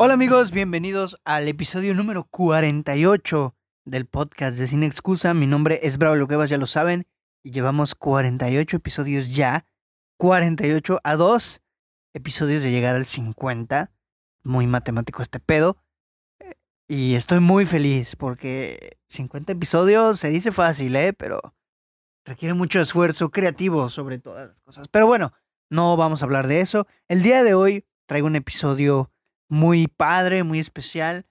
Hola amigos, bienvenidos al episodio número 48 del podcast de Sin Excusa. Mi nombre es Braulio Cuevas, ya lo saben, y llevamos 48 episodios ya, 48 a 2 episodios de llegar al 50. Muy matemático este pedo. Y estoy muy feliz porque 50 episodios se dice fácil, pero requiere mucho esfuerzo creativo sobre todas las cosas. Pero bueno, no vamos a hablar de eso. El día de hoy traigo un episodio muy padre, muy especial,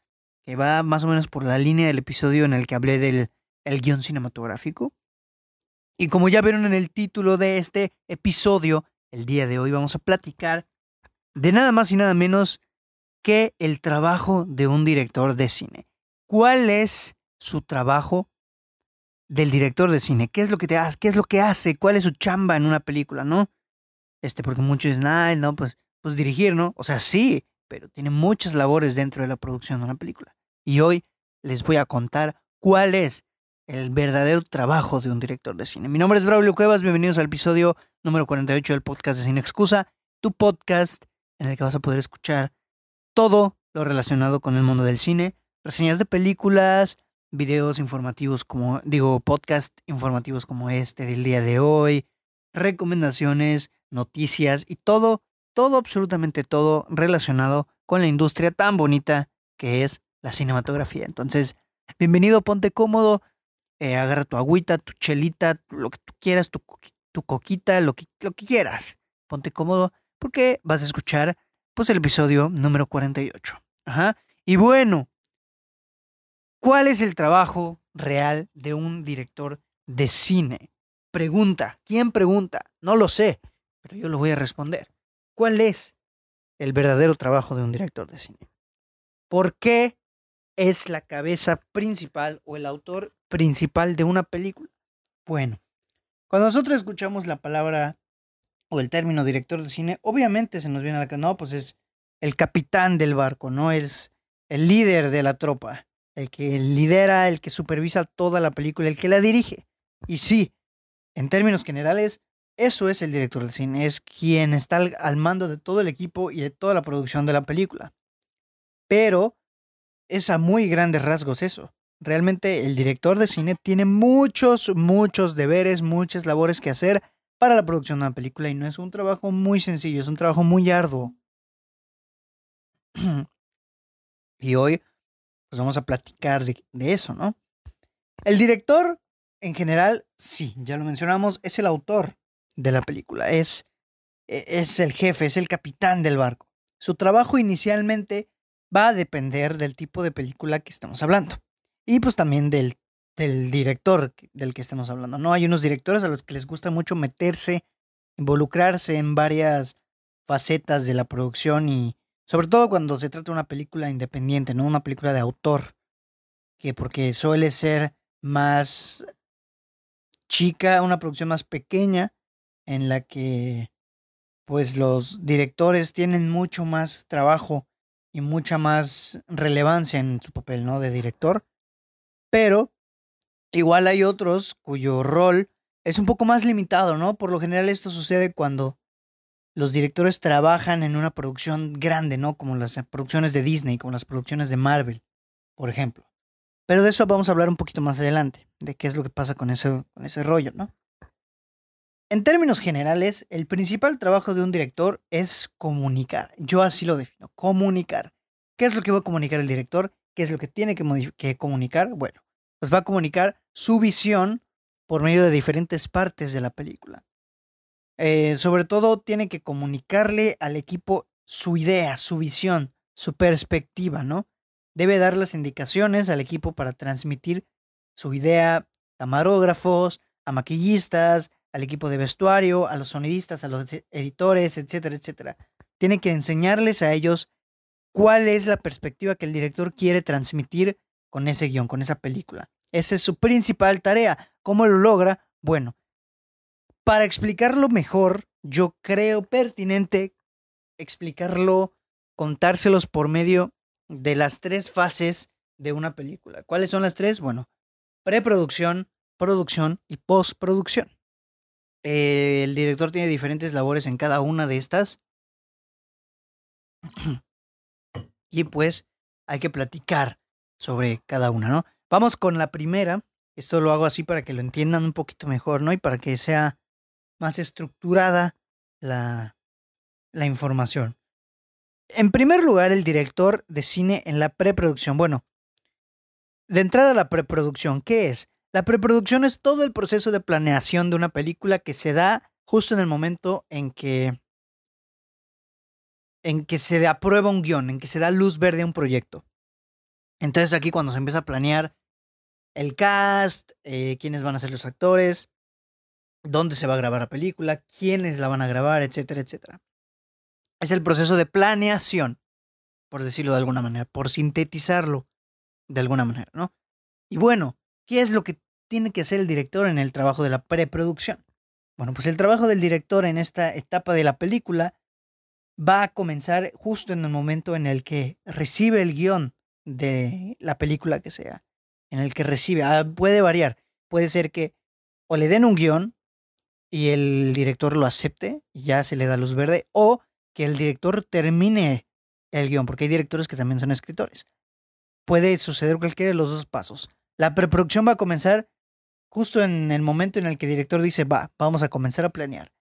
que va más o menos por la línea del episodio en el que hablé del el guión cinematográfico. Y como ya vieron en el título de este episodio, el día de hoy vamos a platicar de nada más y nada menos que el trabajo de un director de cine. ¿Cuál es su trabajo del director de cine? ¿Qué es lo que te hace? ¿Qué es lo que hace? ¿Cuál es su chamba en una película, no? Porque muchos dicen, ay, no, pues dirigir, ¿no? O sea, sí, pero tiene muchas labores dentro de la producción de una película. Y hoy les voy a contar cuál es el verdadero trabajo de un director de cine. Mi nombre es Braulio Cuevas, bienvenidos al episodio número 48 del podcast de Sin Excusa, tu podcast en el que vas a poder escuchar todo lo relacionado con el mundo del cine, reseñas de películas, videos informativos podcast informativos como este del día de hoy, recomendaciones, noticias y todo, absolutamente todo relacionado con la industria tan bonita que es la cinematografía. Entonces, bienvenido, ponte cómodo, agarra tu agüita, tu chelita, lo que tú quieras, tu coquita, lo que quieras. Ponte cómodo porque vas a escuchar pues el episodio número 48. Ajá. Y bueno, ¿cuál es el trabajo real de un director de cine? Pregunta. ¿Quién pregunta? No lo sé, pero yo lo voy a responder. ¿Cuál es el verdadero trabajo de un director de cine? ¿Por qué es la cabeza principal o el autor principal de una película? Bueno, cuando nosotros escuchamos la palabra o el término director de cine, obviamente se nos viene a la cabeza, no, pues es el capitán del barco, ¿no? Es el líder de la tropa, el que lidera, el que supervisa toda la película, el que la dirige. Y sí, en términos generales, eso es el director de cine, es quien está al mando de todo el equipo y de toda la producción de la película. Pero es a muy grandes rasgos eso. Realmente el director de cine tiene muchos deberes, muchas labores que hacer para la producción de una película y no es un trabajo muy sencillo, es un trabajo muy arduo. Y hoy pues vamos a platicar de eso, ¿no? El director, en general, sí, ya lo mencionamos, es el autor de la película, es el jefe, es el capitán del barco. Su trabajo inicialmente va a depender del tipo de película que estamos hablando. Y pues también del director del que estamos hablando, ¿no? Hay unos directores a los que les gusta mucho meterse, involucrarse en varias facetas de la producción y sobre todo cuando se trata de una película independiente, ¿no? Una película de autor, que porque suele ser más chica, una producción más pequeña en la que pues los directores tienen mucho más trabajo y mucha más relevancia en su papel, ¿no? De director. Pero igual hay otros cuyo rol es un poco más limitado, ¿no? Por lo general esto sucede cuando los directores trabajan en una producción grande, ¿no? Como las producciones de Disney, como las producciones de Marvel, por ejemplo. Pero de eso vamos a hablar un poquito más adelante, de qué es lo que pasa con ese rollo, ¿no? En términos generales, el principal trabajo de un director es comunicar. Yo así lo defino, comunicar. ¿Qué es lo que va a comunicar el director? ¿Qué es lo que tiene que comunicar? Bueno, pues va a comunicar su visión por medio de diferentes partes de la película. Sobre todo tiene que comunicarle al equipo su idea, su visión, su perspectiva, ¿no? Debe dar las indicaciones al equipo para transmitir su idea a camarógrafos, a maquillistas, al equipo de vestuario, a los sonidistas, a los editores, etcétera, etcétera. Tiene que enseñarles a ellos cuál es la perspectiva que el director quiere transmitir con ese guión, con esa película. Esa es su principal tarea. ¿Cómo lo logra? Bueno, para explicarlo mejor, yo creo pertinente explicarlo, contárselos por medio de las tres fases de una película. ¿Cuáles son las tres? Bueno, preproducción, producción y postproducción. El director tiene diferentes labores en cada una de estas. y pues hay que platicar sobre cada una, ¿no? Vamos con la primera. Esto lo hago así para que lo entiendan un poquito mejor, ¿no? Y para que sea más estructurada la, la información. En primer lugar, el director de cine en la preproducción. Bueno, de entrada la preproducción, ¿qué es? La preproducción es todo el proceso de planeación de una película que se da justo en el momento en que se aprueba un guión, en que se da luz verde a un proyecto. Entonces aquí cuando se empieza a planear el cast, quiénes van a ser los actores, dónde se va a grabar la película, quiénes la van a grabar, etcétera, etcétera. Es el proceso de planeación, por decirlo de alguna manera, por sintetizarlo de alguna manera, ¿no? Y bueno, ¿qué es lo que tiene que hacer el director en el trabajo de la preproducción? Bueno, pues el trabajo del director en esta etapa de la película va a comenzar justo en el momento en el que recibe el guión de la película que sea, en el que recibe, puede variar, puede ser que o le den un guión y el director lo acepte y ya se le da luz verde, o que el director termine el guión, porque hay directores que también son escritores. Puede suceder cualquiera de los dos pasos. La preproducción va a comenzar justo en el momento en el que el director dice, vamos a comenzar a planear.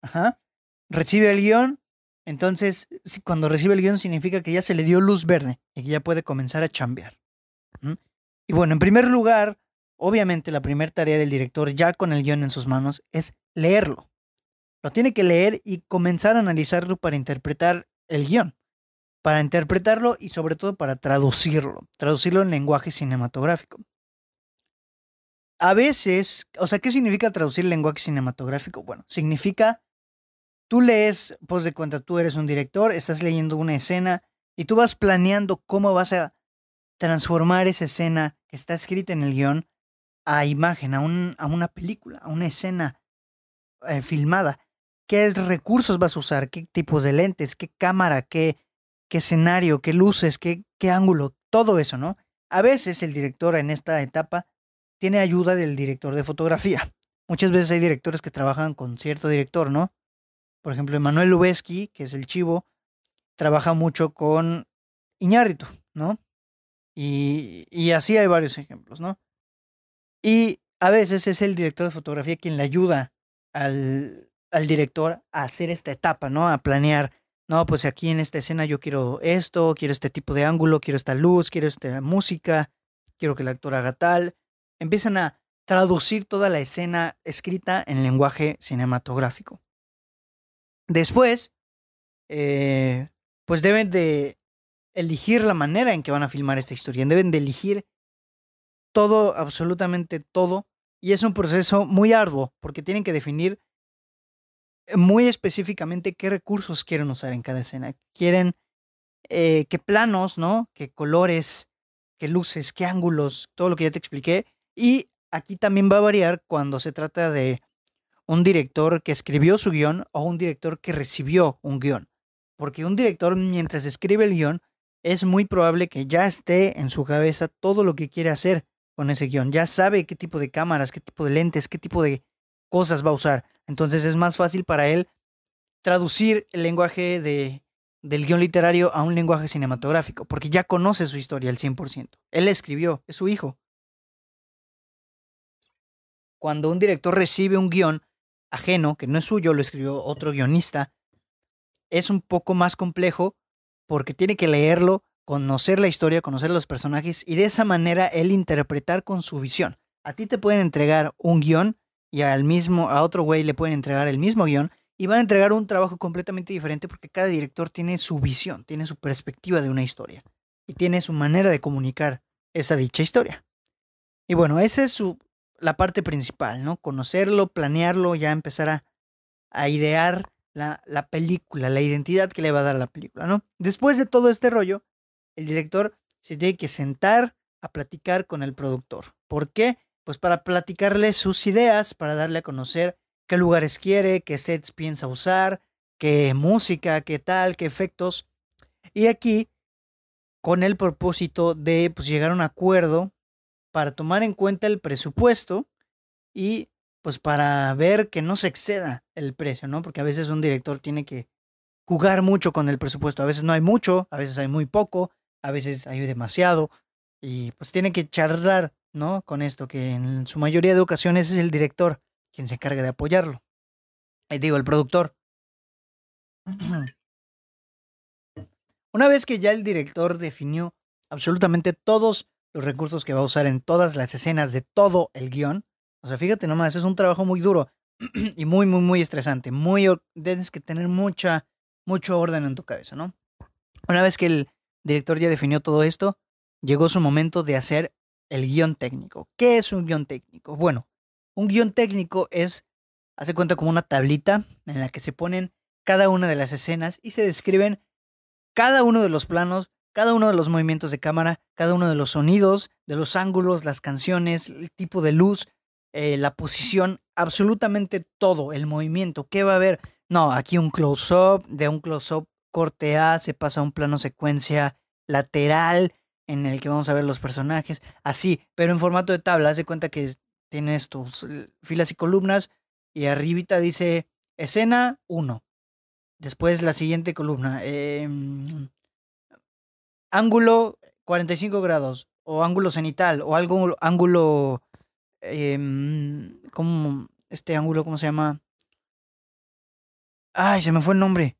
Ajá. Recibe el guión, entonces cuando recibe el guión significa que ya se le dio luz verde y que ya puede comenzar a chambear. ¿Mm? Y bueno, en primer lugar, obviamente la primera tarea del director ya con el guión en sus manos es leerlo. Lo tiene que leer y comenzar a analizarlo para interpretar el guión, para interpretarlo y sobre todo para traducirlo en lenguaje cinematográfico. A veces, o sea, ¿qué significa traducir el lenguaje cinematográfico? Bueno, significa, tú lees, pues de cuenta, tú eres un director, estás leyendo una escena y tú vas planeando cómo vas a transformar esa escena que está escrita en el guión a imagen, a una película, a una escena filmada. ¿Qué recursos vas a usar? ¿Qué tipos de lentes? ¿Qué cámara? ¿Qué escenario? ¿Qué luces? ¿Qué ángulo? Todo eso, ¿no? A veces el director en esta etapa tiene ayuda del director de fotografía. Muchas veces hay directores que trabajan con cierto director, ¿no? Por ejemplo, Emanuel Lubezki, que es el Chivo, trabaja mucho con Iñárritu, ¿no? Y así hay varios ejemplos, ¿no? Y a veces es el director de fotografía quien le ayuda al director a hacer esta etapa, ¿no? A planear, no, pues aquí en esta escena yo quiero esto, quiero este tipo de ángulo, quiero esta luz, quiero esta música, quiero que el actor haga tal. Empiezan a traducir toda la escena escrita en lenguaje cinematográfico. Después, eh, pues deben de elegir la manera en que van a filmar esta historia, deben de elegir todo, absolutamente todo, y es un proceso muy arduo porque tienen que definir muy específicamente qué recursos quieren usar en cada escena. Quieren qué planos, ¿no? Qué colores, qué luces, qué ángulos, todo lo que ya te expliqué. Y aquí también va a variar cuando se trata de un director que escribió su guión o un director que recibió un guión. Porque un director, mientras escribe el guión, es muy probable que ya esté en su cabeza todo lo que quiere hacer con ese guión. Ya sabe qué tipo de cámaras, qué tipo de lentes, qué tipo de cosas va a usar. Entonces es más fácil para él traducir el lenguaje del guión literario a un lenguaje cinematográfico, porque ya conoce su historia al 100%. Él la escribió, es su hijo. Cuando un director recibe un guión ajeno, que no es suyo, lo escribió otro guionista, es un poco más complejo porque tiene que leerlo, conocer la historia, conocer los personajes y de esa manera él interpretar con su visión. A ti te pueden entregar un guión y a otro güey le pueden entregar el mismo guión y van a entregar un trabajo completamente diferente porque cada director tiene su visión, tiene su perspectiva de una historia y tiene su manera de comunicar esa dicha historia. Y bueno, esa es la parte principal, ¿no? Conocerlo, planearlo, ya empezar a idear la película, la identidad que le va a dar a la película, ¿no? Después de todo este rollo, el director se tiene que sentar a platicar con el productor. ¿Por qué? Pues para platicarle sus ideas, para darle a conocer qué lugares quiere, qué sets piensa usar, qué música, qué tal, qué efectos. Y aquí, con el propósito de pues, llegar a un acuerdo para tomar en cuenta el presupuesto y pues para ver que no se exceda el precio, ¿no? Porque a veces un director tiene que jugar mucho con el presupuesto. A veces no hay mucho, a veces hay muy poco, a veces hay demasiado. Y pues tiene que charlar, ¿no? Con esto, que en su mayoría de ocasiones es el director quien se encarga de apoyarlo. Digo, el productor. Una vez que ya el director definió absolutamente todos los recursos que va a usar en todas las escenas de todo el guión, o sea, fíjate nomás, es un trabajo muy duro y muy, muy, muy estresante. Tienes que tener mucho orden en tu cabeza, ¿no? Una vez que el director ya definió todo esto, llegó su momento de hacer el guión técnico. ¿Qué es un guión técnico? Bueno, un guión técnico es, hace cuenta como una tablita en la que se ponen cada una de las escenas y se describen cada uno de los planos, cada uno de los movimientos de cámara, cada uno de los sonidos, de los ángulos, las canciones, el tipo de luz, la posición, absolutamente todo, el movimiento. ¿Qué va a haber? No, aquí un close-up, de un close-up corte A se pasa a un plano secuencia lateral en el que vamos a ver los personajes, así, pero en formato de tabla. Haz de cuenta que tienes tus filas y columnas y arribita dice escena uno. Después la siguiente columna, ángulo 45 grados, o ángulo cenital, o algo, ángulo, ¿cómo, este ángulo, cómo se llama? Ay, se me fue el nombre.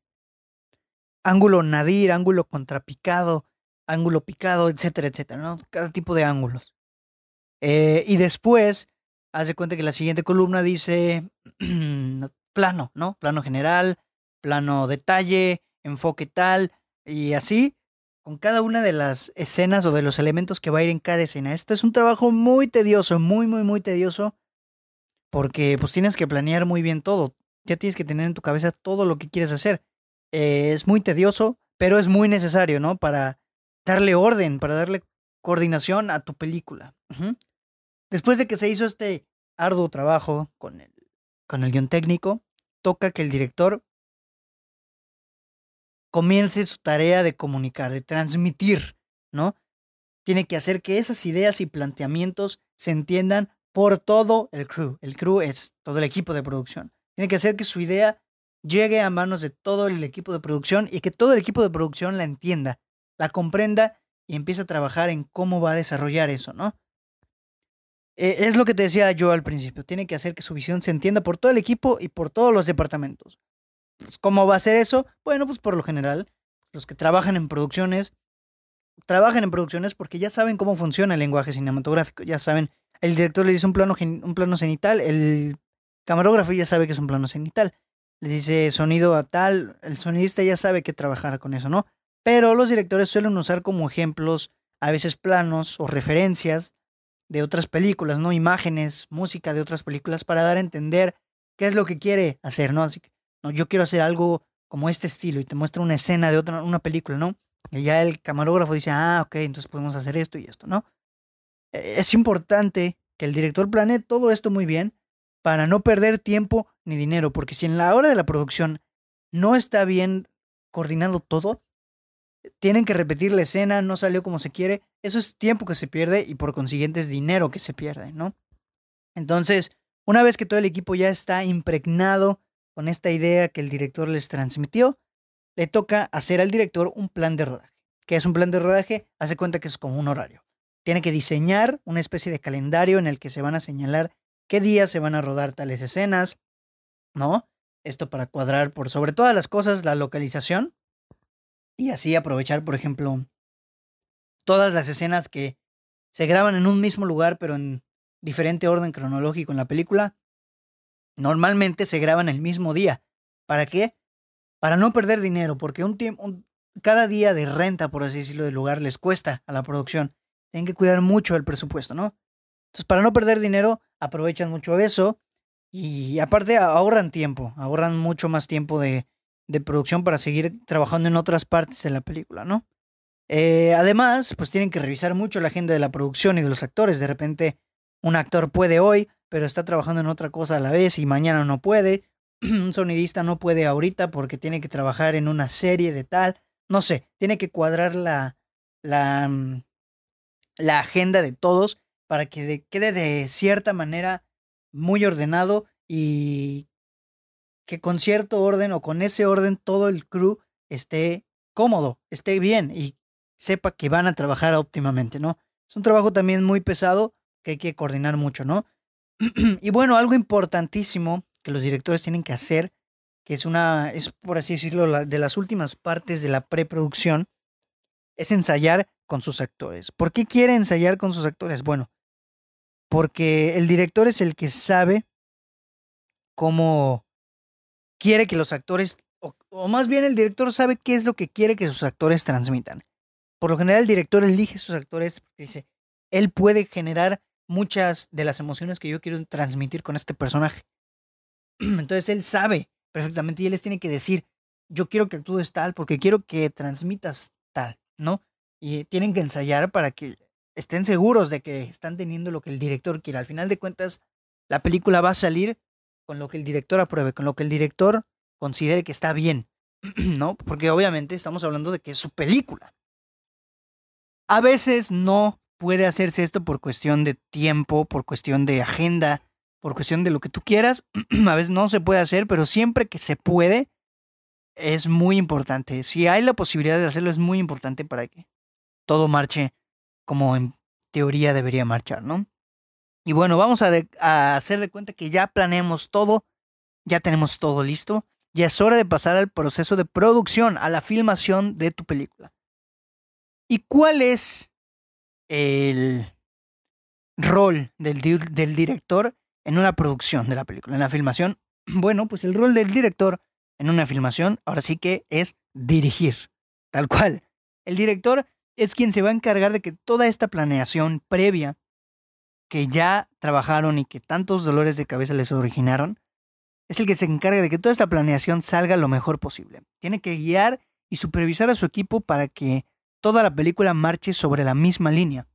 Ángulo nadir, ángulo contrapicado, ángulo picado, etcétera, etcétera, ¿no? Cada tipo de ángulos. Y después, haz de cuenta que la siguiente columna dice plano, ¿no? Plano general, plano detalle, enfoque tal, y así, con cada una de las escenas o de los elementos que va a ir en cada escena. Esto es un trabajo muy tedioso, muy, muy, muy tedioso, porque pues tienes que planear muy bien todo. Ya tienes que tener en tu cabeza todo lo que quieres hacer. Es muy tedioso, pero es muy necesario, ¿no? Para darle orden, para darle coordinación a tu película. Ujú. Después de que se hizo este arduo trabajo con el guión técnico, toca que el director comience su tarea de comunicar, de transmitir, ¿no? Tiene que hacer que esas ideas y planteamientos se entiendan por todo el crew. El crew es todo el equipo de producción. Tiene que hacer que su idea llegue a manos de todo el equipo de producción y que todo el equipo de producción la entienda, la comprenda y empiece a trabajar en cómo va a desarrollar eso, ¿no? Es lo que te decía yo al principio. Tiene que hacer que su visión se entienda por todo el equipo y por todos los departamentos. Pues, ¿cómo va a ser eso? Bueno, pues por lo general, los que trabajan en producciones porque ya saben cómo funciona el lenguaje cinematográfico. Ya saben, el director le dice un plano cenital, el camarógrafo ya sabe que es un plano cenital. Le dice sonido a tal, el sonidista ya sabe que trabajar con eso, ¿no? Pero los directores suelen usar como ejemplos a veces planos o referencias de otras películas, ¿no? Imágenes, música de otras películas para dar a entender qué es lo que quiere hacer, ¿no? Así que, no, yo quiero hacer algo como este estilo y te muestra una escena de una película, ¿no? Y ya el camarógrafo dice, ah, ok, entonces podemos hacer esto y esto, ¿no? Es importante que el director planee todo esto muy bien para no perder tiempo ni dinero, porque si en la hora de la producción no está bien coordinado todo, tienen que repetir la escena, no salió como se quiere, eso es tiempo que se pierde y por consiguiente es dinero que se pierde, ¿no? Entonces, una vez que todo el equipo ya está impregnado con esta idea que el director les transmitió, le toca hacer al director un plan de rodaje. ¿Qué es un plan de rodaje? Hace cuenta que es como un horario. Tiene que diseñar una especie de calendario en el que se van a señalar qué días se van a rodar tales escenas, ¿no? Esto para cuadrar por sobre todas las cosas la localización y así aprovechar, por ejemplo, todas las escenas que se graban en un mismo lugar, pero en diferente orden cronológico en la película, normalmente se graban el mismo día. ¿Para qué? Para no perder dinero, porque cada día de renta, por así decirlo, del lugar les cuesta a la producción. Tienen que cuidar mucho el presupuesto, ¿no? Entonces, para no perder dinero, aprovechan mucho eso y aparte ahorran tiempo, ahorran mucho más tiempo de producción para seguir trabajando en otras partes de la película, ¿no? Además, pues tienen que revisar mucho la agenda de la producción y de los actores. De repente, un actor puede hoy, pero está trabajando en otra cosa a la vez y mañana no puede. Un sonidista no puede ahorita porque tiene que trabajar en una serie de tal. No sé, tiene que cuadrar la, mm, la agenda de todos para que quede de cierta manera muy ordenado y que con cierto orden o con ese orden todo el crew esté cómodo, esté bien y sepa que van a trabajar óptimamente, ¿no? Es un trabajo también muy pesado que hay que coordinar mucho, ¿no? Y bueno, algo importantísimo que los directores tienen que hacer, que es por así decirlo, de las últimas partes de la preproducción, es ensayar con sus actores. ¿Por qué quiere ensayar con sus actores? Bueno, porque el director es el que sabe cómo quiere que los actores, o más bien el director sabe qué es lo que quiere que sus actores transmitan. Por lo general el director elige sus actores porque dice, él puede generar muchas de las emociones que yo quiero transmitir con este personaje. Entonces él sabe perfectamente y él les tiene que decir, yo quiero que actúes tal porque quiero que transmitas tal, ¿no? Y tienen que ensayar para que estén seguros de que están teniendo lo que el director quiere. Al final de cuentas, la película va a salir con lo que el director apruebe, con lo que el director considere que está bien, ¿no? Porque obviamente estamos hablando de que es su película. A veces no puede hacerse esto por cuestión de tiempo, por cuestión de agenda, por cuestión de lo que tú quieras. A veces no se puede hacer, pero siempre que se puede, es muy importante. Si hay la posibilidad de hacerlo, es muy importante para que todo marche como en teoría debería marchar, ¿no? Y bueno, vamos a hacer de cuenta que ya planeamos todo, ya tenemos todo listo. Ya es hora de pasar al proceso de producción, a la filmación de tu película. ¿Y cuál es el rol del director en una producción de la película, en la filmación? Bueno, pues el rol del director en una filmación ahora sí que es dirigir, tal cual. El director es quien se va a encargar de que toda esta planeación previa que ya trabajaron y que tantos dolores de cabeza les originaron, es el que se encarga de que toda esta planeación salga lo mejor posible. Tiene que guiar y supervisar a su equipo para que toda la película marche sobre la misma línea.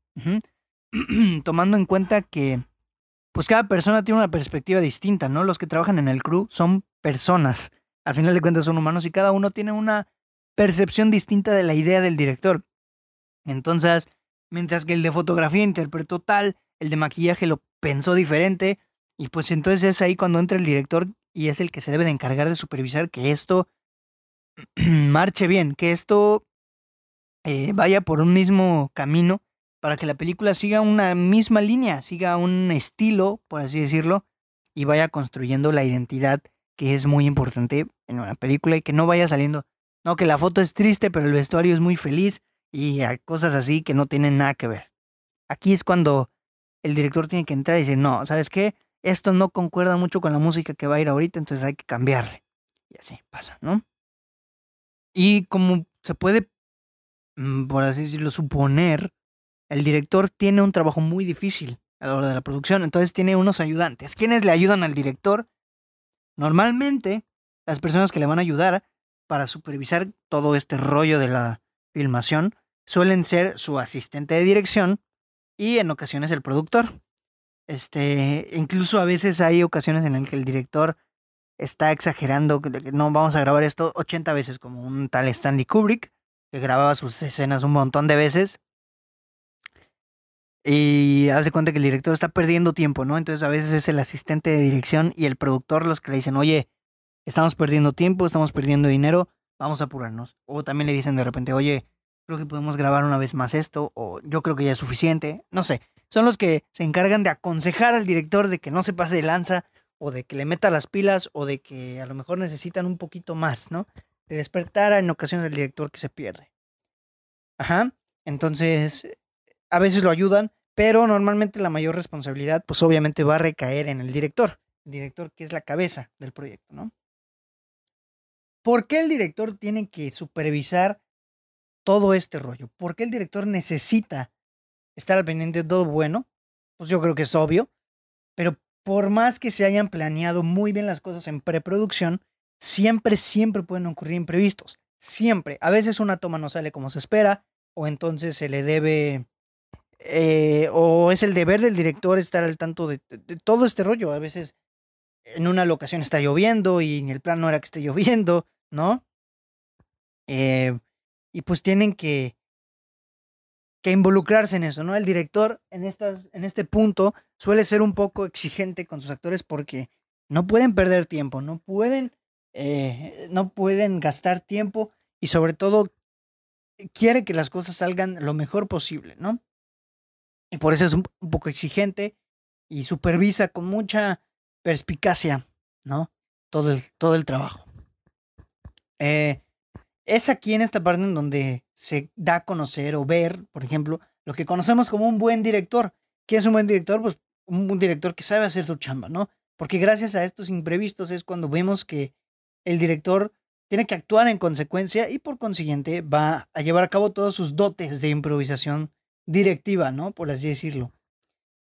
Tomando en cuenta que pues cada persona tiene una perspectiva distinta, ¿no? Los que trabajan en el crew son personas. Al final de cuentas son humanos y cada uno tiene una percepción distinta de la idea del director. Entonces, mientras que el de fotografía interpretó tal, el de maquillaje lo pensó diferente, y pues entonces es ahí cuando entra el director y es el que se debe de encargar de supervisar que esto marche bien, que esto vaya por un mismo camino para que la película siga una misma línea, siga un estilo, por así decirlo, y vaya construyendo la identidad que es muy importante en una película y que no vaya saliendo, no, que la foto es triste, pero el vestuario es muy feliz y cosas así que no tienen nada que ver. Aquí es cuando el director tiene que entrar y decir, no, ¿sabes qué? Esto no concuerda mucho con la música que va a ir ahorita, entonces hay que cambiarle. Y así pasa, ¿no? Y como se puede, por así decirlo, suponer, el director tiene un trabajo muy difícil a la hora de la producción, entonces tiene unos ayudantes. ¿Quiénes le ayudan al director? Normalmente, las personas que le van a ayudar para supervisar todo este rollo de la filmación suelen ser su asistente de dirección y en ocasiones el productor. Incluso a veces hay ocasiones en las que el director está exagerando, que no vamos a grabar esto 80 veces, como un tal Stanley Kubrick, que grababa sus escenas un montón de veces y hace cuenta que el director está perdiendo tiempo, ¿no? Entonces a veces es el asistente de dirección y el productor los que le dicen, oye, estamos perdiendo tiempo, estamos perdiendo dinero, vamos a apurarnos. O también le dicen de repente, oye, creo que podemos grabar una vez más esto, o yo creo que ya es suficiente, no sé. Son los que se encargan de aconsejar al director de que no se pase de lanza, o de que le meta las pilas, o de que a lo mejor necesitan un poquito más, ¿no? De despertar en ocasiones al director que se pierde. Ajá. Entonces, a veces lo ayudan, pero normalmente la mayor responsabilidad, pues obviamente va a recaer en el director que es la cabeza del proyecto, ¿no? ¿Por qué el director tiene que supervisar todo este rollo? ¿Por qué el director necesita estar al pendiente de todo bueno? Pues yo creo que es obvio, pero por más que se hayan planeado muy bien las cosas en preproducción, siempre pueden ocurrir imprevistos. Siempre. A veces una toma no sale como se espera, o entonces se le debe, o es el deber del director estar al tanto de todo este rollo. A veces en una locación está lloviendo y en el plan no era que esté lloviendo, ¿no? Eh, y pues tienen que involucrarse en eso, ¿no? El director en este punto suele ser un poco exigente con sus actores porque no pueden perder tiempo, no pueden gastar tiempo y y sobre todo quiere que las cosas salgan lo mejor posible, ¿no? Y por eso es un poco exigente y supervisa con mucha perspicacia, ¿no? Todo el trabajo. Eh, es aquí en esta parte en donde se da a conocer o ver, por ejemplo, lo que conocemos como un buen director. ¿Quién es un buen director? Pues un director que sabe hacer su chamba, ¿no? Porque gracias a estos imprevistos es cuando vemos que el director tiene que actuar en consecuencia y por consiguiente va a llevar a cabo todos sus dotes de improvisación directiva, ¿no? Por así decirlo.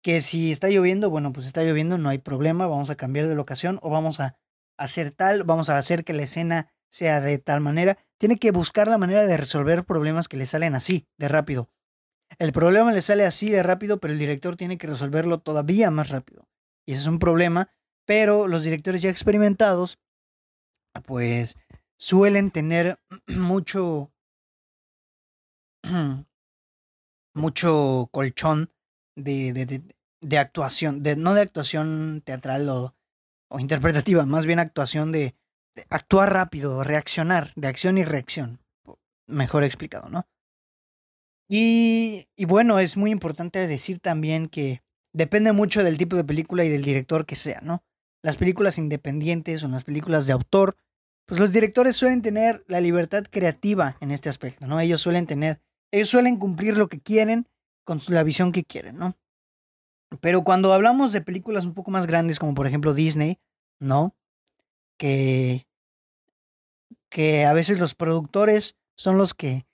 Que si está lloviendo, bueno, pues está lloviendo, no hay problema, vamos a cambiar de locación o vamos a hacer tal, vamos a hacer que la escena sea de tal manera. Tiene que buscar la manera de resolver problemas que le salen así, de rápido. El problema le sale así de rápido, pero el director tiene que resolverlo todavía más rápido. Y ese es un problema, pero los directores ya experimentados, pues suelen tener mucho, mucho colchón de actuación, no de actuación teatral o interpretativa, más bien actuación de actuar rápido, reaccionar, de acción y reacción, mejor explicado, ¿no? Y bueno, es muy importante decir también que depende mucho del tipo de película y del director que sea, ¿no? Las películas independientes o las películas de autor, pues los directores suelen tener la libertad creativa en este aspecto, ¿no? Ellos suelen cumplir lo que quieren con la visión que quieren, ¿no? Pero cuando hablamos de películas un poco más grandes, como por ejemplo Disney, ¿no? Que, que a veces los productores son los que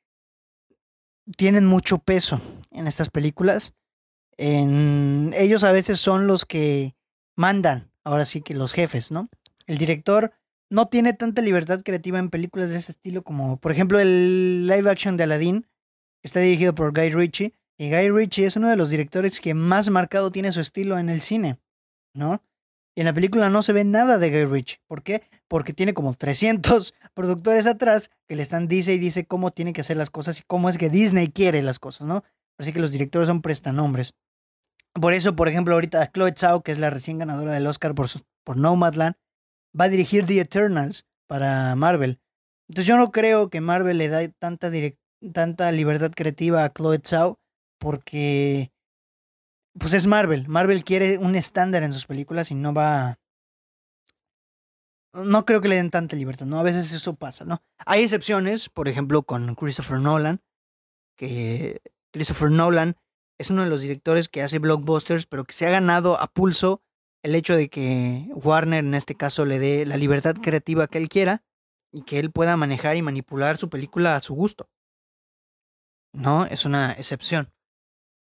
tienen mucho peso en estas películas. Ellos a veces son los que mandan, ahora sí que los jefes, ¿no? El director no tiene tanta libertad creativa en películas de ese estilo como, por ejemplo, el live action de Aladdin, que está dirigido por Guy Ritchie, y Guy Ritchie es uno de los directores que más marcado tiene su estilo en el cine, ¿no? Y en la película no se ve nada de Guy Ritchie. ¿Por qué? Porque tiene como 300 productores atrás que le están dice y dice cómo tiene que hacer las cosas y cómo es que Disney quiere las cosas, ¿no? Así que los directores son prestanombres. Por eso, por ejemplo, ahorita Chloe Zhao, que es la recién ganadora del Oscar por Nomadland, va a dirigir The Eternals para Marvel. Entonces yo no creo que Marvel le da tanta libertad creativa a Chloe Zhao porque pues es Marvel. Marvel quiere un estándar en sus películas y no creo que le den tanta libertad, ¿no? A veces eso pasa, ¿no? Hay excepciones, por ejemplo, con Christopher Nolan, que Christopher Nolan es uno de los directores que hace blockbusters, pero que se ha ganado a pulso el hecho de que Warner en este caso le dé la libertad creativa que él quiera y que él pueda manejar y manipular su película a su gusto. No, es una excepción.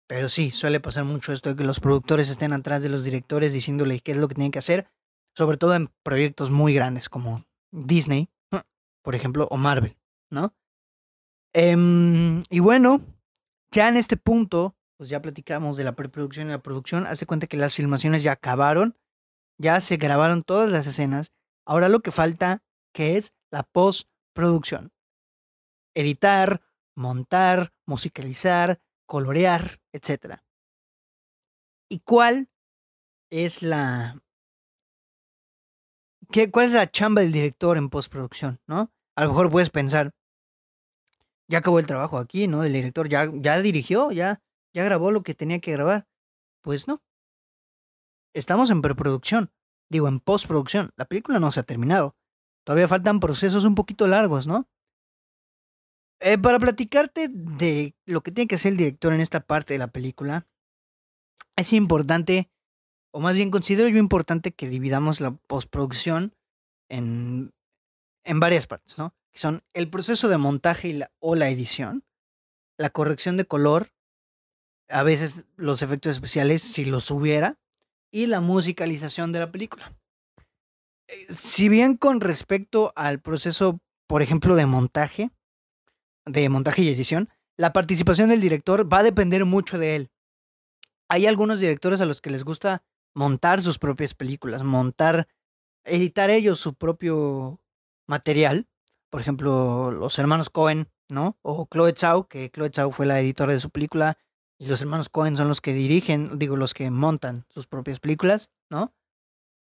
Pero sí, suele pasar mucho esto de que los productores estén atrás de los directores diciéndole qué es lo que tienen que hacer, sobre todo en proyectos muy grandes como Disney, por ejemplo, o Marvel, ¿no? Y bueno, ya en este punto, pues ya platicamos de la preproducción y la producción. Hace cuenta que las filmaciones ya acabaron, ya se grabaron todas las escenas. Ahora lo que falta, que es la postproducción. Editar, montar, musicalizar, colorear, etcétera. ¿Y es la cuál es la chamba del director en postproducción, ¿no? A lo mejor puedes pensar, ya acabó el trabajo aquí, ¿no? El director ya dirigió, ya grabó lo que tenía que grabar. Pues no, estamos en preproducción, digo en postproducción. La película no se ha terminado. Todavía faltan procesos un poquito largos, ¿no? Para platicarte de lo que tiene que hacer el director en esta parte de la película, es importante, o más bien considero yo importante que dividamos la postproducción en, en varias partes, ¿no? Que son el proceso de montaje o la edición, la corrección de color, a veces los efectos especiales, si los hubiera, y la musicalización de la película. Si bien con respecto al proceso, por ejemplo, de montaje y edición, la participación del director va a depender mucho de él. Hay algunos directores a los que les gusta montar sus propias películas, editar ellos su propio material. Por ejemplo, los hermanos Cohen, ¿no? O Chloe Zhao, que Chloe Zhao fue la editora de su película, y los hermanos Cohen son los que los que montan sus propias películas, ¿no?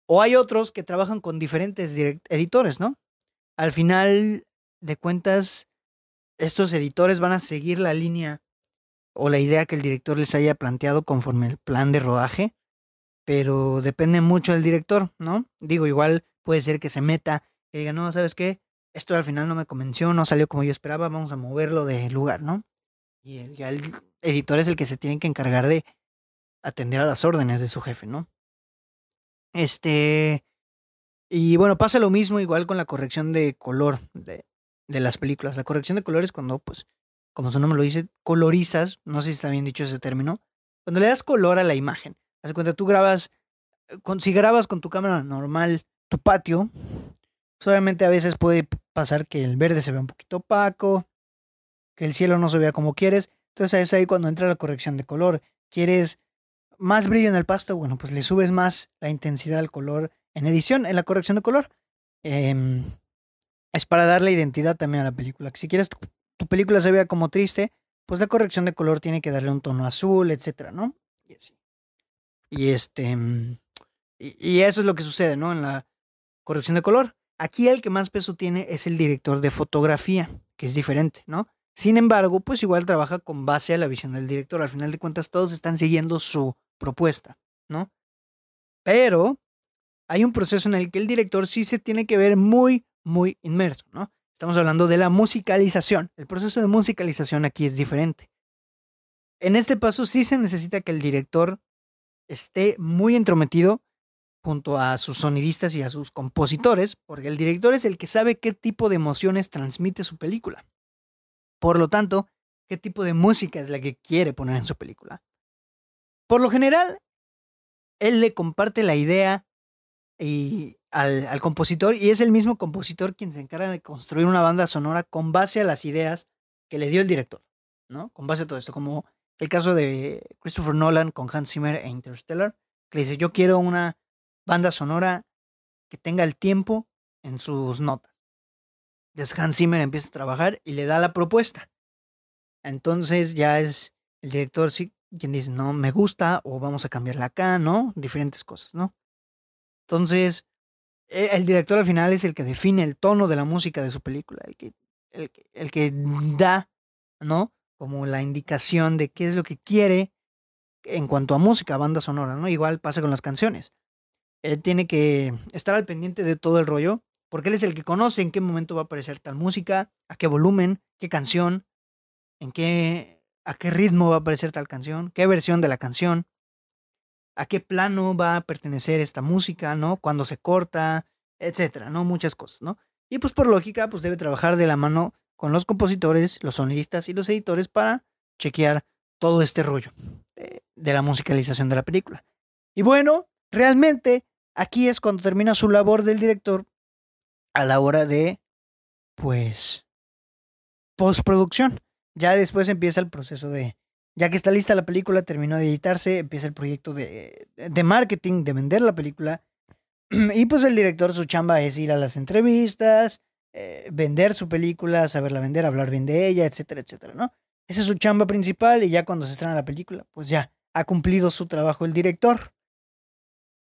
O hay otros que trabajan con diferentes editores, ¿no? Al final de cuentas, estos editores van a seguir la línea o la idea que el director les haya planteado conforme el plan de rodaje, pero depende mucho del director, ¿no? Digo, igual puede ser que se meta y diga, no, ¿sabes qué? Esto al final no me convenció, no salió como yo esperaba, vamos a moverlo de lugar, ¿no? Ya el editor es el que se tiene que encargar de atender a las órdenes de su jefe, ¿no? Este, y bueno, pasa lo mismo igual con la corrección de color de las películas. La corrección de color es cuando, pues, como su nombre lo dice, colorizas, no sé si está bien dicho ese término, cuando le das color a la imagen. Haz de cuenta, tú grabas, si grabas con tu cámara normal tu patio, pues obviamente a veces puede pasar que el verde se vea un poquito opaco, que el cielo no se vea como quieres. Entonces es ahí cuando entra la corrección de color. ¿Quieres más brillo en el pasto? Bueno, pues le subes más la intensidad al color en edición, en la corrección de color. Em, es para darle identidad también a la película. Si quieres tu película se vea como triste, pues la corrección de color tiene que darle un tono azul, etcétera, ¿no? Y así. Y y eso es lo que sucede, ¿no? En la corrección de color. Aquí el que más peso tiene es el director de fotografía, que es diferente, ¿no? Sin embargo, pues igual trabaja con base a la visión del director. Al final de cuentas, todos están siguiendo su propuesta, ¿no? Pero hay un proceso en el que el director sí se tiene que ver muy, muy inmerso, ¿no? Estamos hablando de la musicalización. El proceso de musicalización aquí es diferente. En este paso sí se necesita que el director esté muy entrometido junto a sus sonidistas y a sus compositores, porque el director es el que sabe qué tipo de emociones transmite su película. Por lo tanto, qué tipo de música es la que quiere poner en su película. Por lo general, él le comparte la idea al compositor y es el mismo compositor quien se encarga de construir una banda sonora con base a las ideas que le dio el director, ¿no? Con base a todo esto, como el caso de Christopher Nolan con Hans Zimmer e Interstellar, que le dice, yo quiero una banda sonora que tenga el tiempo en sus notas. Entonces Hans Zimmer empieza a trabajar y le da la propuesta. Entonces ya es el director sí quien dice, no, me gusta o vamos a cambiarla acá, ¿no? Diferentes cosas, ¿no? Entonces, el director al final es el que define el tono de la música de su película, el que da, ¿no? Como la indicación de qué es lo que quiere en cuanto a música, banda sonora, ¿no? Igual pasa con las canciones. Él tiene que estar al pendiente de todo el rollo, porque él es el que conoce en qué momento va a aparecer tal música, a qué volumen, qué canción, a qué ritmo va a aparecer tal canción, qué versión de la canción, a qué plano va a pertenecer esta música, ¿no? Cuándo se corta, etcétera, ¿no? Muchas cosas, ¿no? Y pues por lógica, pues debe trabajar de la mano con los compositores, los sonidistas y los editores para chequear todo este rollo de la musicalización de la película. Y bueno, realmente aquí es cuando termina su labor del director a la hora de, pues, postproducción. Ya después empieza el proceso de, ya que está lista la película, terminó de editarse, empieza el proyecto de marketing, de vender la película. Y pues el director, su chamba es ir a las entrevistas, vender su película, saberla vender, hablar bien de ella, etcétera, etcétera, ¿no? Esa es su chamba principal y ya cuando se estrena la película, pues ya ha cumplido su trabajo el director.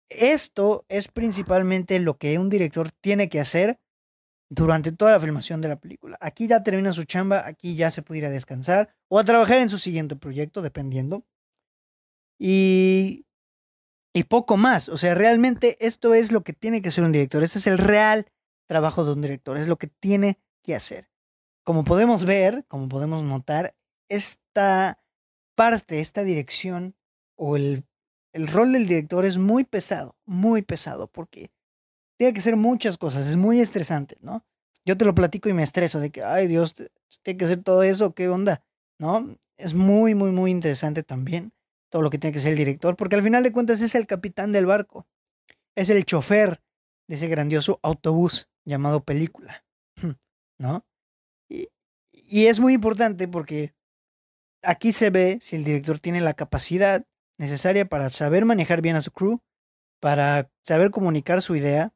Esto es principalmente lo que un director tiene que hacer durante toda la filmación de la película. Aquí ya termina su chamba, aquí ya se puede ir a descansar o a trabajar en su siguiente proyecto, dependiendo. Y, y poco más. O sea, realmente esto es lo que tiene que hacer un director. Ese es el real trabajo de un director. Es lo que tiene que hacer. Como podemos ver, como podemos notar, esta parte, esta dirección o el rol del director es muy pesado, porque tiene que hacer muchas cosas, es muy estresante, ¿no? Yo te lo platico y me estreso de que, ay Dios, tiene que hacer todo eso, ¿qué onda? ¿No? Es muy, muy, muy interesante también todo lo que tiene que hacer el director, porque al final de cuentas es el capitán del barco, es el chofer de ese grandioso autobús llamado película, ¿no? Y, y es muy importante porque aquí se ve si el director tiene la capacidad necesaria para saber manejar bien a su crew, para saber comunicar su idea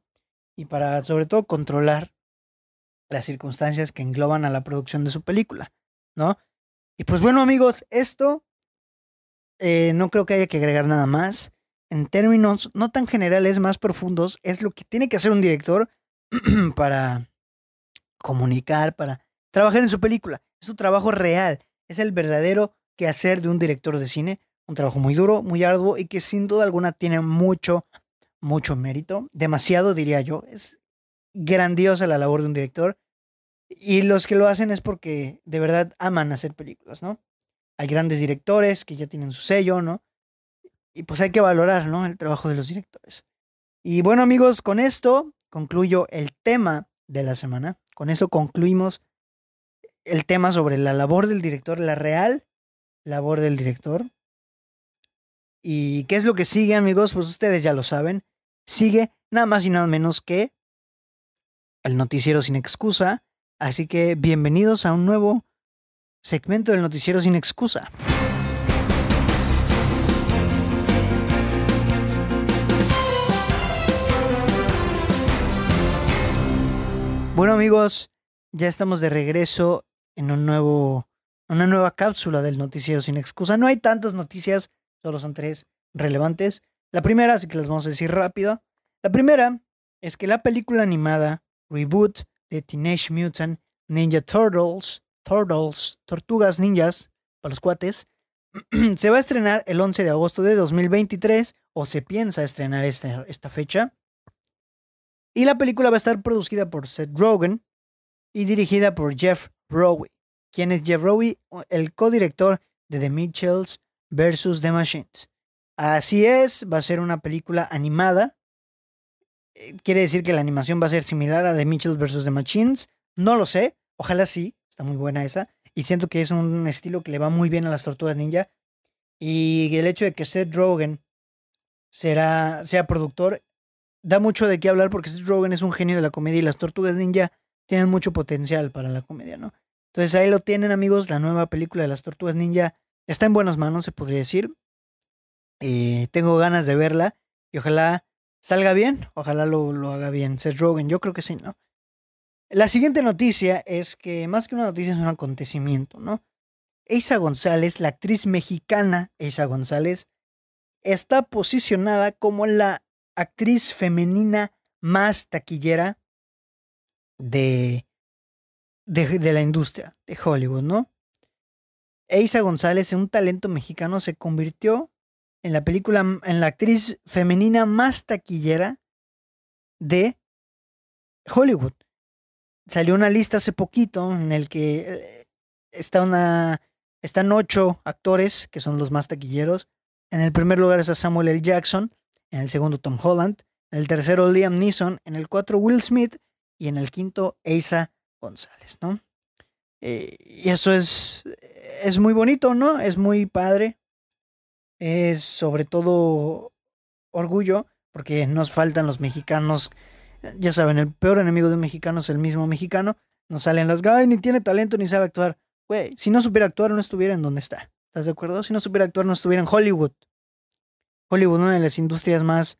y para sobre todo controlar las circunstancias que engloban a la producción de su película, ¿no? Y pues bueno amigos, esto no creo que haya que agregar nada más. En términos no tan generales, más profundos, es lo que tiene que hacer un director para comunicar, para trabajar en su película. Es su trabajo real. Es el verdadero quehacer de un director de cine. Un trabajo muy duro, muy arduo y que sin duda alguna tiene mucho, mucho mérito. Demasiado, diría yo. Es grandiosa la labor de un director. Y los que lo hacen es porque de verdad aman hacer películas, ¿no? Hay grandes directores que ya tienen su sello, ¿no? Y pues hay que valorar, ¿no? El trabajo de los directores. Y bueno, amigos, con esto concluyo el tema de la semana. Con eso concluimos el tema sobre la labor del director, la real labor del director. ¿Y qué es lo que sigue, amigos? Pues ustedes ya lo saben. Sigue nada más y nada menos que el noticiero sin excusa. Así que bienvenidos a un nuevo segmento del noticiero sin excusa. Bueno, amigos, ya estamos de regreso en una nueva cápsula del noticiero sin excusa. No hay tantas noticias, solo son 3 relevantes. La primera, así que las vamos a decir rápido. La primera es que la película animada reboot de Teenage Mutant Ninja Turtles, Tortugas Ninjas, para los cuates, se va a estrenar el 11 de agosto de 2023, o se piensa estrenar esta fecha. Y la película va a estar producida por Seth Rogen y dirigida por Jeff Rowe. ¿Quién es Jeff Rowe? El codirector de The Mitchells vs. The Machines. Así es, va a ser una película animada. ¿Quiere decir que la animación va a ser similar a The Mitchells vs. The Machines? No lo sé, ojalá sí, está muy buena esa. Y siento que es un estilo que le va muy bien a las Tortugas Ninja. Y el hecho de que Seth Rogen sea productor da mucho de qué hablar, porque Seth Rogen es un genio de la comedia y las Tortugas Ninja tienen mucho potencial para la comedia, ¿no? Entonces ahí lo tienen, amigos, la nueva película de las Tortugas Ninja está en buenas manos, se podría decir. Tengo ganas de verla y ojalá salga bien, ojalá lo haga bien Seth Rogen, yo creo que sí, ¿no? La siguiente noticia es que más que una noticia es un acontecimiento, ¿no? Eiza González, la actriz mexicana Eiza González, está posicionada como la actriz femenina más taquillera de la industria de Hollywood, ¿no? Eiza González, un talento mexicano, se convirtió en la actriz femenina más taquillera de Hollywood. Salió una lista hace poquito en el que están 8 actores que son los más taquilleros. En el primer lugar está Samuel L. Jackson, en el segundo Tom Holland, en el tercero Liam Neeson, en el 4 Will Smith y en el quinto Eiza González, ¿no? Y eso es muy bonito, ¿no? Es muy padre. Es sobre todo orgullo, porque nos faltan los mexicanos. Ya saben, el peor enemigo de un mexicano es el mismo mexicano. Nos salen los, ay, ni tiene talento ni sabe actuar. Güey, si no supiera actuar, no estuviera en donde está. ¿Estás de acuerdo? Si no supiera actuar, no estuviera en Hollywood. Hollywood, una de las industrias más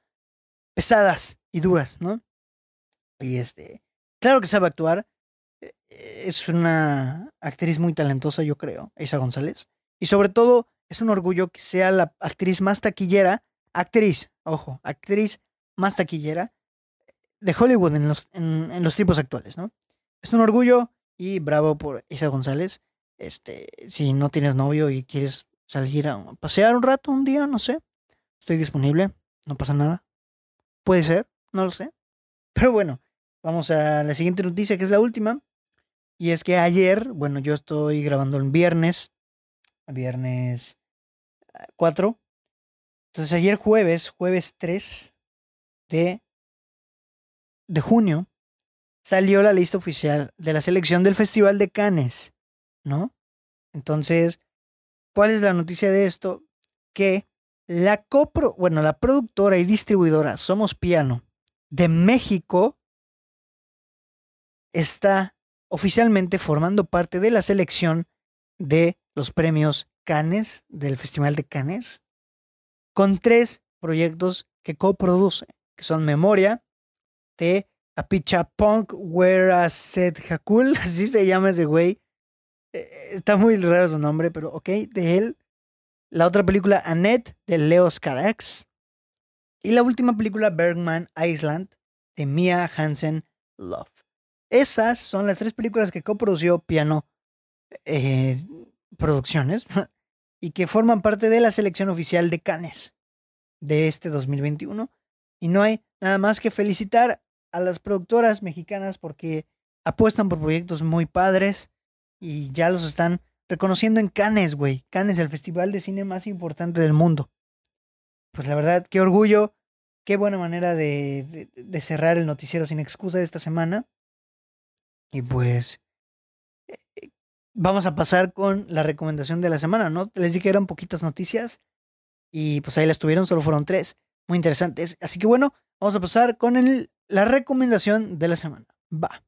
pesadas y duras, ¿no? Y claro que sabe actuar. Es una actriz muy talentosa, yo creo, Eiza González. Y sobre todo, es un orgullo que sea la actriz más taquillera, actriz más taquillera de Hollywood en los tiempos actuales, ¿no? Es un orgullo y bravo por Eiza González. Si no tienes novio y quieres salir a pasear un rato, un día, no sé, estoy disponible, no pasa nada. Puede ser, no lo sé. Pero bueno, vamos a la siguiente noticia, que es la última. Y es que ayer, bueno, yo estoy grabando el viernes 4. Entonces ayer jueves 3 de, de junio, salió la lista oficial de la selección del Festival de Cannes, ¿no? Entonces, ¿cuál es la noticia de esto? Que la productora y distribuidora Somos Piano de México está oficialmente formando parte de la selección de los premios Cannes, del Festival de Cannes, con 3 proyectos que coproduce, que son Memoria, de Apichatpong Weerasethakul, así se llama ese güey. Está muy raro su nombre, pero ok, de él. La otra película, Annette, de Leos Carax. Y la última película, Bergman Island, de Mia Hansen Love. Esas son las 3 películas que coprodució Piano eh, producciones y que forman parte de la selección oficial de Cannes de este 2021. Y no hay nada más que felicitar a las productoras mexicanas porque apuestan por proyectos muy padres y ya los están reconociendo en Cannes, güey. Cannes, el festival de cine más importante del mundo. Pues la verdad, qué orgullo, qué buena manera de cerrar el noticiero sin excusa de esta semana. Y pues vamos a pasar con la recomendación de la semana, ¿no? Les dije que eran poquitas noticias y pues ahí las tuvieron, solo fueron 3, muy interesantes. Así que bueno, vamos a pasar con la recomendación de la semana. Va.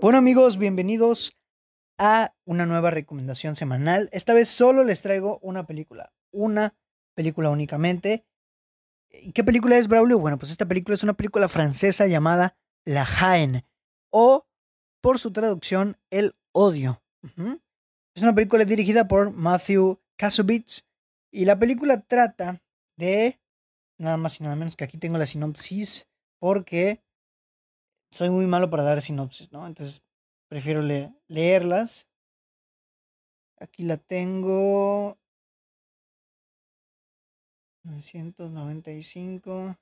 Bueno amigos, bienvenidos a una nueva recomendación semanal. Esta vez solo les traigo una película únicamente. ¿Qué película es, Braulio? Bueno, pues esta película es una película francesa llamada La Haine, o por su traducción, El Odio. Ujú. Es una película dirigida por Matthew Kassovitz y la película trata de nada más y nada menos que aquí tengo la sinopsis porque soy muy malo para dar sinopsis, ¿no? Entonces prefiero leerlas. Aquí la tengo. 995.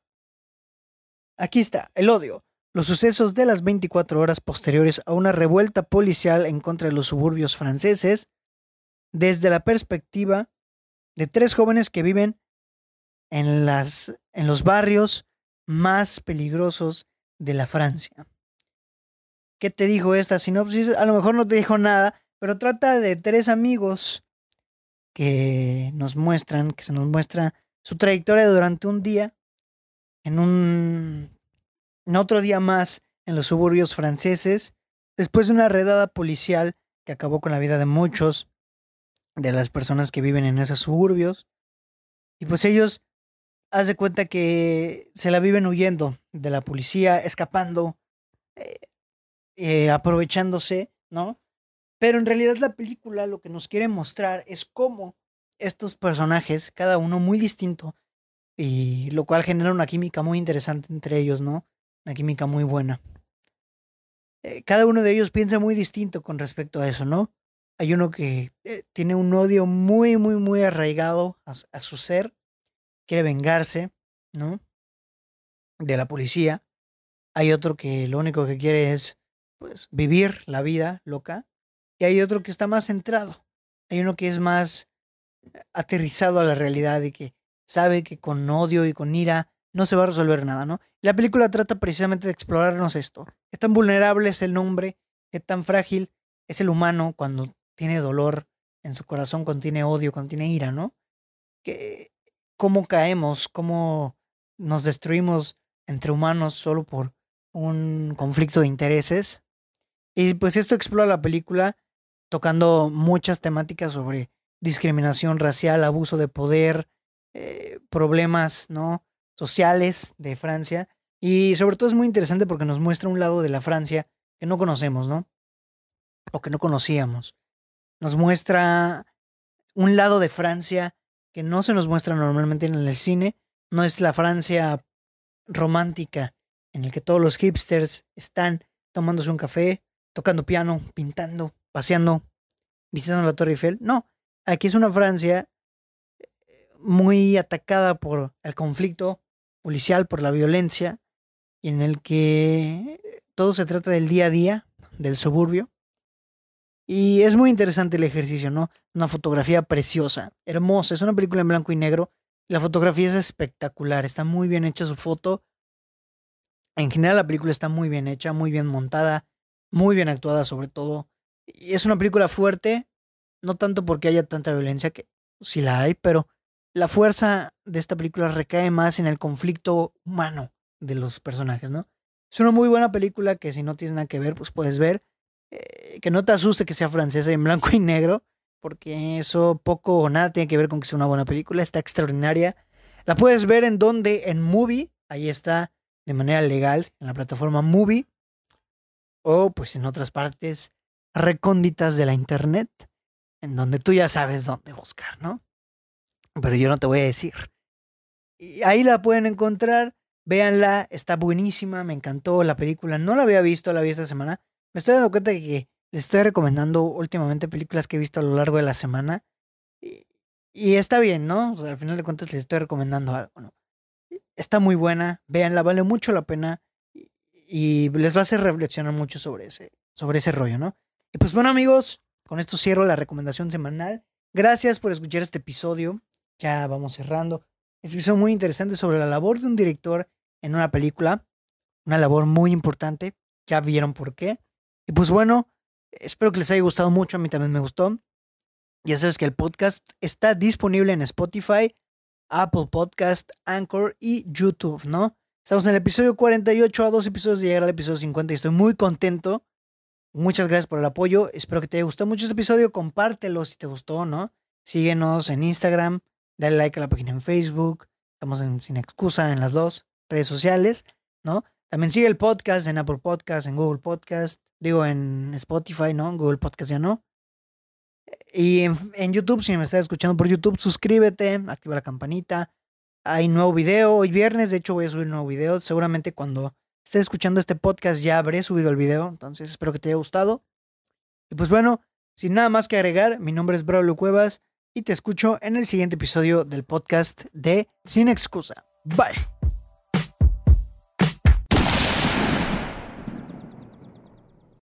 Aquí está, El Odio. Los sucesos de las 24 horas posteriores a una revuelta policial en contra de los suburbios franceses, desde la perspectiva de 3 jóvenes que viven en los barrios más peligrosos de la Francia. ¿Qué te dijo esta sinopsis? A lo mejor no te dijo nada, pero trata de 3 amigos que se nos muestra su trayectoria durante un día, en otro día más en los suburbios franceses, después de una redada policial que acabó con la vida de muchos de las personas que viven en esos suburbios. Y pues ellos, haz de cuenta que se la viven huyendo de la policía, escapando, eh, aprovechándose, ¿no? Pero en realidad la película lo que nos quiere mostrar es cómo estos personajes, cada uno muy distinto, y lo cual genera una química muy interesante entre ellos, ¿no? Una química muy buena. Cada uno de ellos piensa muy distinto con respecto a eso, ¿no? Hay uno que tiene un odio muy, muy, muy arraigado a su ser, quiere vengarse, ¿no? De la policía. Hay otro que lo único que quiere es, pues, vivir la vida loca. Y hay otro que está más centrado. Hay uno que es más aterrizado a la realidad y que sabe que con odio y con ira no se va a resolver nada, ¿no? La película trata precisamente de explorarnos esto. Qué tan vulnerable es el hombre, qué tan frágil es el humano cuando tiene dolor en su corazón, cuando tiene odio, cuando tiene ira, ¿no? Que, cómo caemos, cómo nos destruimos entre humanos solo por un conflicto de intereses. Y pues esto explora la película tocando muchas temáticas sobre discriminación racial, abuso de poder, problemas, ¿no? Sociales de Francia. Y sobre todo es muy interesante porque nos muestra un lado de la Francia que no conocemos, ¿no? O que no conocíamos. Nos muestra un lado de Francia que no se nos muestra normalmente en el cine. No es la Francia romántica en el que todos los hipsters están tomándose un café, tocando piano, pintando, paseando, visitando la Torre Eiffel. No, aquí es una Francia muy atacada por el conflicto policial, por la violencia, y en el que todo se trata del día a día, del suburbio. Y es muy interesante el ejercicio, ¿no? Una fotografía preciosa, hermosa. Es una película en blanco y negro. La fotografía es espectacular, está muy bien hecha su foto. En general la película está muy bien hecha, muy bien montada, muy bien actuada sobre todo. Y es una película fuerte, no tanto porque haya tanta violencia, que sí la hay, pero la fuerza de esta película recae más en el conflicto humano de los personajes, ¿no? Es una muy buena película que si no tienes nada que ver, pues puedes ver. Que no te asuste que sea francesa y en blanco y negro, porque eso poco o nada tiene que ver con que sea una buena película, está extraordinaria. La puedes ver en donde, en Movie, ahí está de manera legal, en la plataforma Movie, o pues en otras partes recónditas de la internet, en donde tú ya sabes dónde buscar, ¿no? Pero yo no te voy a decir. Y ahí la pueden encontrar. Véanla, está buenísima, me encantó la película. No la había visto, la vi esta semana. Me estoy dando cuenta de que les estoy recomendando últimamente películas que he visto a lo largo de la semana. Y, y está bien, ¿no? O sea, al final de cuentas les estoy recomendando algo, ¿no? Está muy buena, véanla, vale mucho la pena. Y les va a hacer reflexionar mucho sobre ese rollo, ¿no? Y pues bueno, amigos, con esto cierro la recomendación semanal. Gracias por escuchar este episodio. Ya vamos cerrando. Este episodio muy interesante sobre la labor de un director en una película. Una labor muy importante. Ya vieron por qué. Y pues bueno, espero que les haya gustado mucho. A mí también me gustó. Ya sabes que el podcast está disponible en Spotify, Apple Podcast, Anchor y YouTube, ¿no? Estamos en el episodio 48, a 2 episodios de llegar al episodio 50 y estoy muy contento. Muchas gracias por el apoyo. Espero que te haya gustado mucho este episodio. Compártelo si te gustó, ¿no? Síguenos en Instagram, dale like a la página en Facebook. Estamos en Sin Excusa en las dos redes sociales, ¿no? También sigue el podcast en Apple Podcast, en Google Podcast, digo en Spotify, ¿no? En Google Podcast ya no. Y en YouTube, si me estás escuchando por YouTube, suscríbete, activa la campanita. Hay nuevo video hoy viernes, de hecho voy a subir un nuevo video. Seguramente cuando estés escuchando este podcast ya habré subido el video, entonces espero que te haya gustado. Y pues bueno, sin nada más que agregar, mi nombre es Braulio Cuevas y te escucho en el siguiente episodio del podcast de Sin Excusa. Bye.